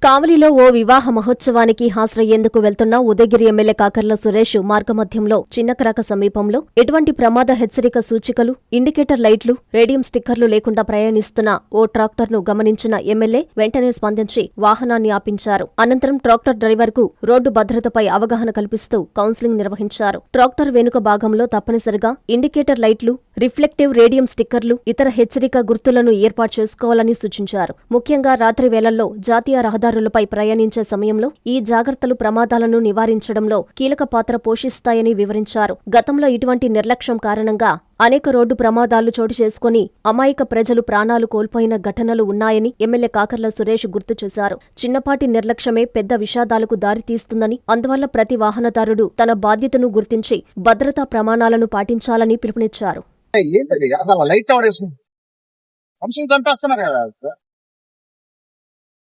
కావలిలో ఓ వివాహ మహోత్సవానికి హాజరయ్యేందుకు వెళ్తున్న ఉదయగిరి ఎమ్మెల్యే కాకర్ల సురేష్ మార్గమధ్యంలో చిన్నకరాక సమీపంలో ఎటువంటి ప్రమాద హెచ్చరిక సూచికలు, ఇండికేటర్ లైట్లు, రేడియం స్టిక్కర్లు లేకుండా ప్రయాణిస్తున్న ఓ ట్రాక్టర్ను గమనించిన ఎమ్మెల్యే వెంటనే స్పందించి వాహనాన్ని ఆపించారు. అనంతరం ట్రాక్టర్ డ్రైవర్కు రోడ్డు భద్రతపై అవగాహన కల్పిస్తూ కౌన్సిలింగ్ నిర్వహించారు. ట్రాక్టర్ వెనుక భాగంలో తప్పనిసరిగా ఇండికేటర్ లైట్లు, రిఫ్లెక్టివ్ రేడియం స్టిక్కర్లు, ఇతర హెచ్చరిక గుర్తులను ఏర్పాటు చేసుకోవాలని సూచించారు. ముఖ్యంగా రాత్రి వేళల్లో జాతీయ రహదారులపై ప్రయాణించే సమయంలో ఈ జాగ్రత్తలు ప్రమాదాలను నివారించడంలో కీలక పాత్ర పోషిస్తాయని వివరించారు. గతంలో ఇటువంటి నిర్లక్ష్యం కారణంగా అనేక రోడ్డు ప్రమాదాలు చోటు చేసుకుని అమాయక ప్రజలు ప్రాణాలు కోల్పోయిన ఘటనలు ఉన్నాయని ఎమ్మెల్యే కాకర్ల సురేష్ గుర్తు చేశారు. చిన్నపాటి నిర్లక్ష్యమే పెద్ద విషాదాలకు దారితీస్తుందని, అందువల్ల ప్రతి వాహనదారుడు తన బాధ్యతను గుర్తించి భద్రతా ప్రమాణాలను పాటించాలని పిలుపునిచ్చారు.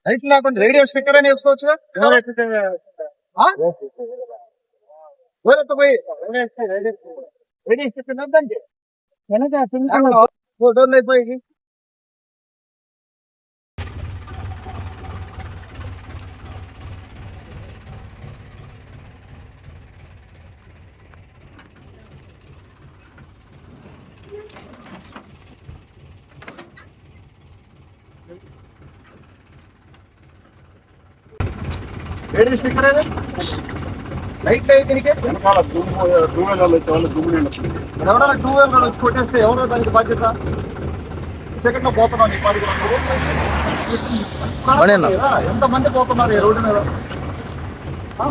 లైట్ లేకుండా రేడియో స్టిక్కర్ అని వేసుకోవచ్చుగా. రేడియో స్టిక్కర్ వద్దండి అయిపోయి రేడియో స్టిక్కర్ లైట్ అయితే ఎవరైనా 2 వీలర్ వచ్చి కొట్టేస్తే ఎవరో దానికి బాధ్యత? సెకండ్ లో పోతున్నాం ఈ పాటికి ఎంతమంది పోతున్నారు ఈ రోడ్డు మీద?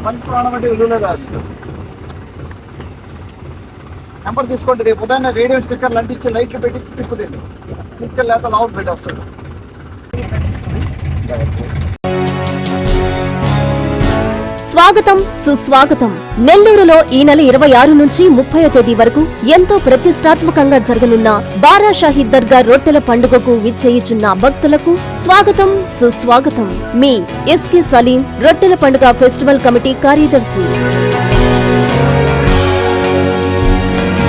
మనిషి ప్రాణం అంటే విలువ లేదా? నెంబర్ తీసుకోండి, రేపు ఉదయం రేడియో స్టిక్కర్లు అంటించి లైట్లు పెట్టించి తిప్పుదండి, తీసుకెళ్ళి లేకపోతే లౌడ్ పెట్టేస్తాడు. స్వాగతం, సుస్వాగతం. నెల్లూరులో ఈ నెల 26 నుంచి 30వ తేదీ వరకు ఎంతో ప్రతిష్టాత్మకంగా జరగనున్న బారాషాహి దర్గా రొట్టెల పండుగకు విచ్చేయుచున్న భక్తులకు స్వాగతం, సుస్వాగతం. మీ ఎస్కే సలీం, రొట్టెల పండుగ ఫెస్టివల్ కమిటీ కార్యదర్శి.